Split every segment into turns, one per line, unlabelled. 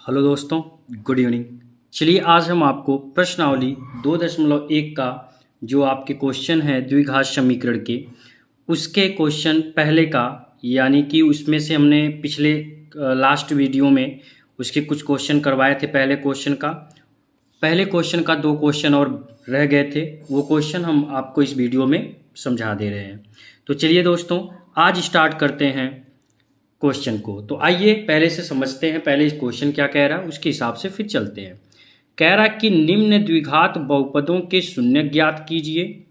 Hello दोस्तों, good evening. चलिए आज हम आपको प्रश्नावली 2.1 का जो आपके क्वेश्चन है द्विघात समीकरण के उसके क्वेश्चन पहले का, यानी कि उसमें से हमने पिछले लास्ट वीडियो में उसके कुछ क्वेश्चन करवाए थे। पहले क्वेश्चन का 2 क्वेश्चन और रह गए थे, वो क्वेश्चन हम आपको इस वीडियो में समझा दे रहे हैं। तो चलिए दोस्तों, आज स्टार्ट करते हैं क्वेश्चन को। तो आइए पहले से समझते हैं, पहले क्वेश्चन क्या कह रहा है उसके हिसाब से फिर चलते हैं। कह रहा है कि निम्न द्विघात बहुपदों के शून्य ज्ञात कीजिए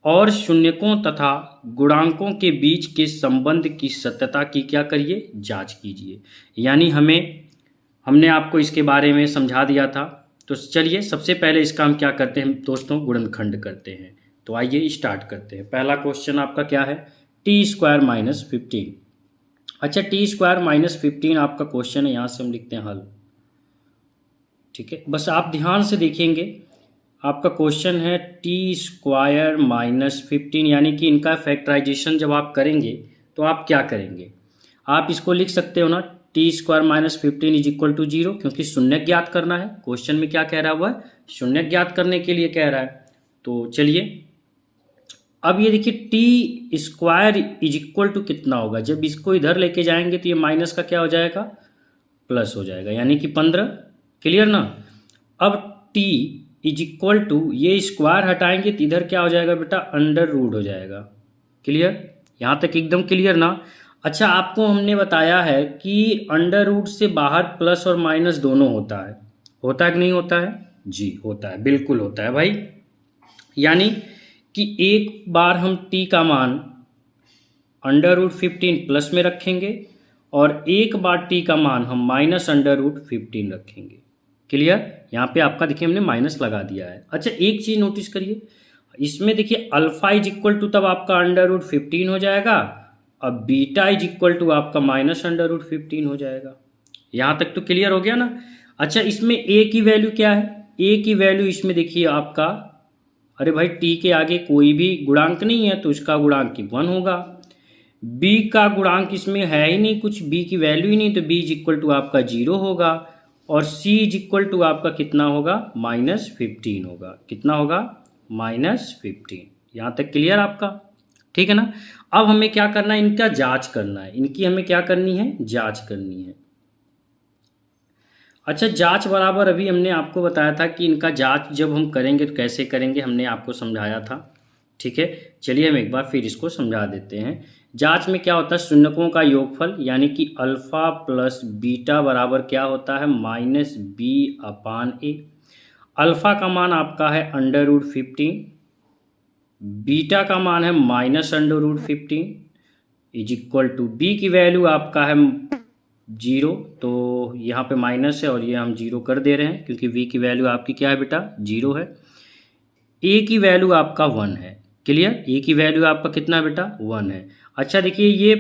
और शून्यकों तथा गुणांकों के बीच के संबंध की सत्यता की क्या करिए, जांच कीजिए। यानी हमने आपको इसके बारे में समझा दिया था। तो चलिए सबसे पहले इसका हम क्या करते हैं दोस्तों, गुणनखंड करते हैं। तो आइए स्टार्ट करते हैं। पहला क्वेश्चन आपका क्या है, t² - 15। अच्छा, t² - 15 आपका क्वेश्चन है, यहाँ से हम लिखते हैं हल। ठीक है, बस आप ध्यान से देखेंगे। आपका क्वेश्चन है t² - 15, यानी कि इनका फैक्टराइजेशन जब आप करेंगे तो आप क्या करेंगे, आप इसको लिख सकते हो ना, t² - 15 = 0, क्योंकि शून्य ज्ञात करना है। क्वेश्चन में क्या कह रहा है, वह शून्य ज्ञात करने के लिए कह रहा है। तो चलिए अब ये देखिए t² कितना होगा, जब इसको इधर लेके जाएंगे तो ये माइनस का क्या हो जाएगा, प्लस हो जाएगा, यानी कि 15। क्लियर ना। अब t ये स्क्वायर हटाएंगे तो इधर क्या हो जाएगा बेटा, अंडर रूट हो जाएगा। क्लियर, यहाँ तक एकदम क्लियर ना। अच्छा, आपको हमने बताया है कि अंडर रूट से बाहर प्लस और माइनस दोनों होता है कि नहीं होता है जी, होता है, बिल्कुल होता है भाई। यानी कि एक बार हम t का मान अंडर रूट 15 प्लस में रखेंगे और एक बार t का मान हम -अंडर रूट 15 रखेंगे। क्लियर, यहाँ पे आपका देखिए हमने माइनस लगा दिया है। अच्छा, एक चीज़ नोटिस करिए, इसमें देखिए अल्फा = तब आपका अंडर रूट 15 हो जाएगा, अब बीटा = आपका -अंडर रूट 15 हो जाएगा। यहाँ तक तो क्लियर हो गया ना। अच्छा, इसमें a की वैल्यू क्या है, a की वैल्यू इसमें देखिए आपका, अरे भाई t के आगे कोई भी गुणांक नहीं है तो इसका गुणांक 1 होगा। b का गुणांक इसमें है ही नहीं कुछ, b की वैल्यू ही नहीं, तो b = आपका 0 होगा। और c = आपका कितना होगा, -15 होगा। कितना होगा, -15। यहाँ तक क्लियर आपका, ठीक है ना। अब हमें क्या करना है, इनका जांच करना है, इनकी हमें क्या करनी है, जांच करनी है। अच्छा, जांच बराबर अभी हमने आपको बताया था कि इनका जांच जब हम करेंगे तो कैसे करेंगे, हमने आपको समझाया था। ठीक है, चलिए हम एक बार फिर इसको समझा देते हैं। जांच में क्या होता है, शून्यकों का योगफल, यानी कि अल्फा प्लस बीटा बराबर क्या होता है, -b/a। अल्फा का मान आपका है अंडर रूट 15, बीटा का मान है -अंडर रूट 15 = b की वैल्यू आपका है 0। तो यहाँ पे माइनस है और ये हम 0 कर दे रहे हैं क्योंकि v की वैल्यू आपकी क्या है बेटा, 0 है। a की वैल्यू आपका 1 है। क्लियर, a की वैल्यू आपका कितना है बेटा, 1 है। अच्छा देखिए, ये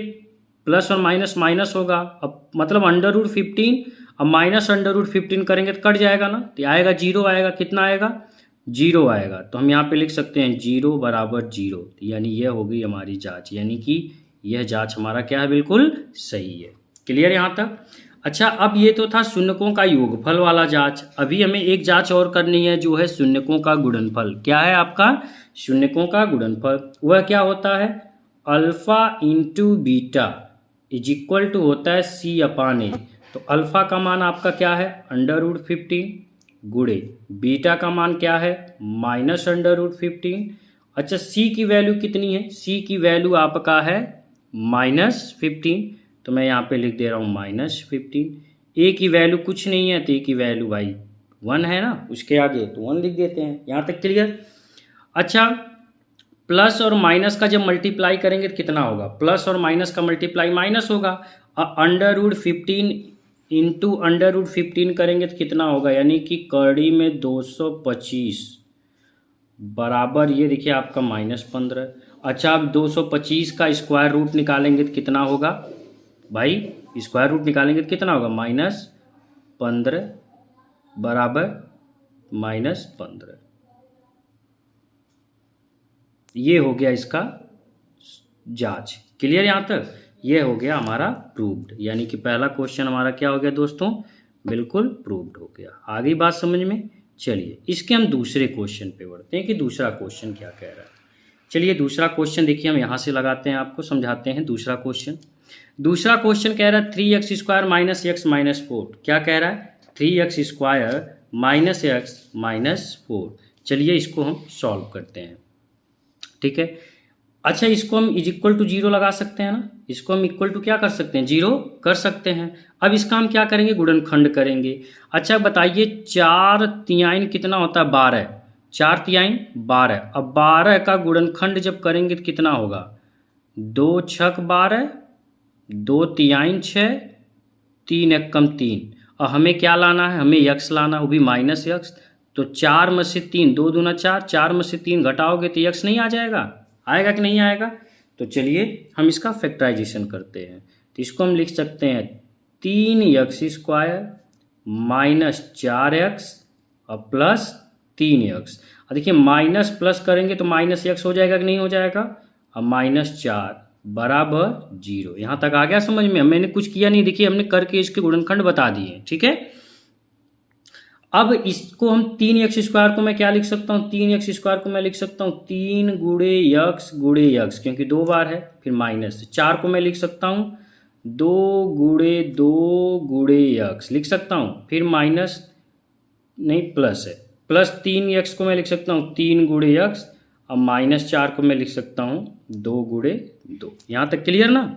प्लस और माइनस माइनस होगा, अब मतलब अंडर रूट 15, अब -अंडर रूट 15 करेंगे तो कट जाएगा ना, तो आएगा 0 आएगा। कितना आएगा, 0 आएगा। तो हम यहाँ पे लिख सकते हैं 0 = 0, यानी यह होगी हमारी जांच, यानी कि यह जांच हमारा क्या है, बिल्कुल सही है। क्लियर यहाँ तक। अच्छा, अब ये तो था शून्यकों का योगफल वाला जांच। अभी हमें एक जांच और करनी है जो है शून्यकों का गुणनफल। क्या है आपका, शून्यकों का गुणनफल। वह क्या होता है, अल्फा इंटू बीटा = होता है c/a। तो अल्फा का मान आपका क्या है, अंडर रूट 15 गुणे बीटा का मान क्या है, -अंडर रूट 15। अच्छा, c की वैल्यू कितनी है, c की वैल्यू आपका है -15, तो मैं यहाँ पे लिख दे रहा हूँ -15। a की वैल्यू कुछ नहीं है तो a की वैल्यू भाई 1 है ना, उसके आगे तो 1 लिख देते हैं। यहाँ तक क्लियर। अच्छा, प्लस और माइनस का जब मल्टीप्लाई करेंगे तो कितना होगा, प्लस और माइनस का मल्टीप्लाई माइनस होगा। Under root 15 into under root 15 करेंगे तो कितना होगा, यानी कि कड़ी में 225 बराबर, ये देखिए आपका -15। अच्छा, अब 225 का स्क्वायर रूट निकालेंगे तो कितना होगा भाई, स्क्वायर रूट निकालेंगे तो कितना होगा, -15 बराबर -15। ये हो गया इसका जांच। क्लियर यहाँ तक, ये हो गया हमारा प्रूव्ड, यानी कि पहला क्वेश्चन हमारा क्या हो गया दोस्तों, बिल्कुल प्रूव्ड हो गया। आ गई बात समझ में। चलिए इसके हम दूसरे क्वेश्चन पे बढ़ते हैं कि दूसरा क्वेश्चन क्या कह रहा है। चलिए दूसरा क्वेश्चन देखिए, हम यहाँ से लगाते हैं, आपको समझाते हैं दूसरा क्वेश्चन। दूसरा क्वेश्चन कह रहा है 3x² माइनस एक्स माइनस 4। क्या कह रहा है? 3x² minus x minus 4। चलिए इसको हम सॉल्व करते हैं, ठीक है। अच्छा, इसको हम इज इक्वल टू 0 लगा सकते हैं ना, इसको हम इक्वल टू क्या कर सकते हैं, 0 कर सकते हैं। अब इसका हम क्या करेंगे, गुणनखंड करेंगे। अच्छा बताइए 4 तिहाई कितना होता है, 12। 4 तिहाई 12। अब 12 का गुणनखंड जब करेंगे तो कितना होगा, 2 छक 12, 2 तिहाई 6, 3 एकम 3। और हमें क्या लाना है, हमें यक्स लाना, वो भी माइनस यक्स। तो 4 में से 3, 2 दूना 4, 4 में से 3 घटाओगे तो यक्स नहीं आ जाएगा, आएगा कि नहीं आएगा। तो चलिए हम इसका फैक्टराइजेशन करते हैं। तो इसको हम लिख सकते हैं 3x² माइनस 4x और प्लस 3x। और देखिए माइनस प्लस करेंगे तो माइनस x हो जाएगा कि नहीं हो जाएगा, और -4 बराबर 0। यहाँ तक आ गया समझ में। मैंने कुछ किया नहीं, देखिए हमने करके इसके गुणनखंड बता दिए, ठीक है। अब इसको हम 3x² को मैं क्या लिख सकता हूँ, 3x² को मैं लिख सकता हूँ 3 गुणे यक्स, क्योंकि 2 बार है, फिर माइनस 4 को मैं लिख सकता हूँ 2 गुणे 2 गुणे यक्स लिख सकता हूँ, फिर माइनस नहीं प्लस है, प्लस 3x को मैं लिख सकता हूँ 3 गुणे यक्स, और -4 को मैं लिख सकता हूँ 2 गुणे 2। यहाँ तक क्लियर ना।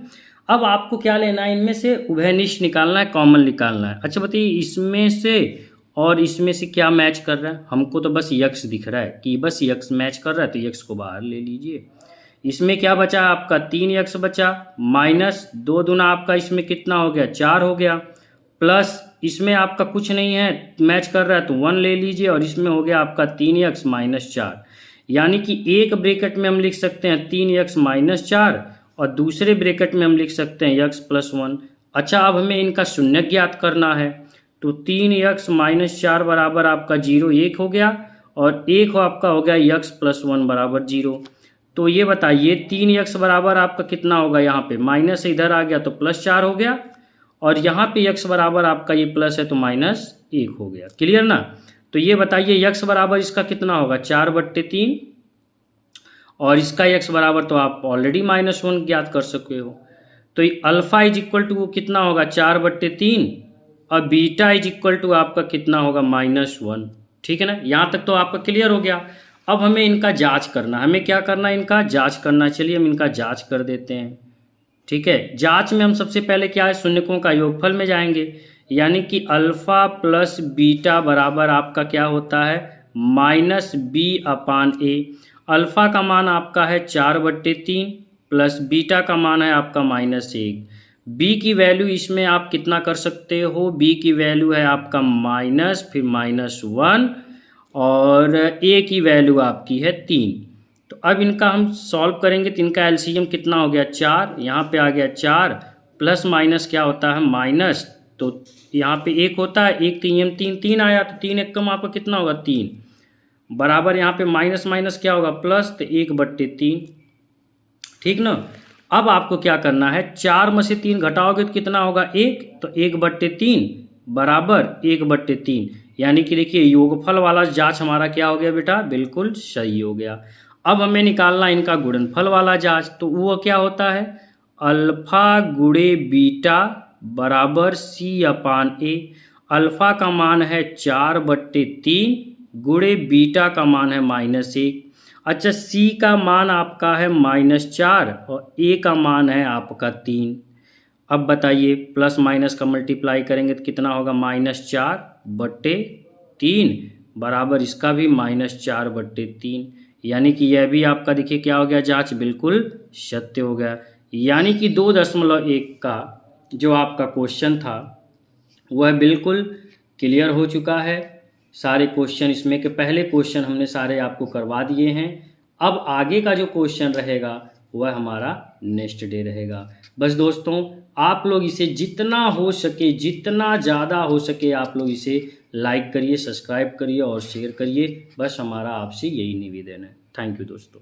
अब आपको क्या लेना है, इनमें से उभयनिष्ठ निकालना है, कॉमन निकालना है। अच्छा बताइए इसमें से और इसमें से क्या मैच कर रहा है, हमको तो बस यक्स दिख रहा है कि बस यक्स मैच कर रहा है, तो यक्स को बाहर ले लीजिए। इसमें क्या बचा आपका, 3x बचा, माइनस 2 दूना आपका इसमें कितना हो गया, 4 हो गया, प्लस इसमें आपका कुछ नहीं है, मैच कर रहा है तो 1 ले लीजिए, और इसमें हो गया आपका 3x माइनस 4। यानी कि एक ब्रैकेट में हम लिख सकते हैं 3x माइनस 4, और दूसरे ब्रैकेट में हम लिख सकते हैं x प्लस 1। अच्छा अब हमें इनका शून्य ज्ञात करना है, तो 3x माइनस 4 बराबर आपका 0 1 हो गया, और 1 आपका हो गया x प्लस 1 बराबर 0। तो ये बताइए 3x बराबर आपका कितना होगा, यहाँ पे माइनस इधर आ गया तो +4 हो गया, और यहाँ पे x बराबर आपका ये प्लस है तो -1 हो गया। क्लियर ना। तो ये बताइए x बराबर इसका कितना होगा, 4/3, और इसका x बराबर तो आप ऑलरेडी -1 ज्ञात कर सकते हो। तो अल्फा इज इक्वल टू वो कितना होगा, 4/3, और बीटा इज इक्वल टू आपका कितना होगा, -1। ठीक है ना, यहाँ तक तो आपका क्लियर हो गया। अब हमें इनका जांच करना, हमें क्या करना है, इनका जांच करना। चलिए हम इनका जांच कर देते हैं, ठीक है। जांच में हम सबसे पहले क्या है, शून्यकों का योगफल में जाएंगे, यानी कि अल्फा प्लस बीटा बराबर आपका क्या होता है, -b/a। अल्फा का मान आपका है 4/3 प्लस बीटा का मान है आपका -1। बी की वैल्यू इसमें आप कितना कर सकते हो, बी की वैल्यू है आपका माइनस, फिर -1, और ए की वैल्यू आपकी है 3। तो अब इनका हम सॉल्व करेंगे तो इनका एलसीएम कितना हो गया, 4। यहाँ पे आ गया 4, प्लस माइनस क्या होता है, माइनस। तो यहाँ पे 1 होता है, 1 3 3 3 आया, तो 3 एकम आपका कितना होगा, 3 बराबर यहाँ पे माइनस माइनस क्या होगा, प्लस, तो 1/3। ठीक ना। अब आपको क्या करना है, 4 में से 3 घटाओगे तो कितना होगा, 1, तो 1/3 बराबर 1/3। यानी कि देखिए योगफल वाला जांच हमारा क्या हो गया बेटा, बिल्कुल सही हो गया। अब हमें निकालना इनका गुणनफल वाला जांच, तो वो क्या होता है, अल्फा गुणे बीटा बराबर c/a। अल्फा का मान है 4/3 गुणे बीटा का मान है -1। अच्छा c का मान आपका है -4 और a का मान है आपका 3। अब बताइए प्लस माइनस का मल्टीप्लाई करेंगे तो कितना होगा, -4/3 बराबर इसका भी -4/3। यानी कि यह भी आपका देखिए क्या हो गया, जांच बिल्कुल सत्य हो गया। यानी कि 2.1 का जो आपका क्वेश्चन था वह बिल्कुल क्लियर हो चुका है। सारे क्वेश्चन इसमें के पहले क्वेश्चन हमने सारे आपको करवा दिए हैं। अब आगे का जो क्वेश्चन रहेगा वह हमारा नेक्स्ट डे रहेगा। बस दोस्तों आप लोग इसे जितना हो सके, जितना ज़्यादा हो सके आप लोग इसे लाइक करिए, सब्सक्राइब करिए और शेयर करिए। बस हमारा आपसे यही निवेदन है। थैंक यू दोस्तों।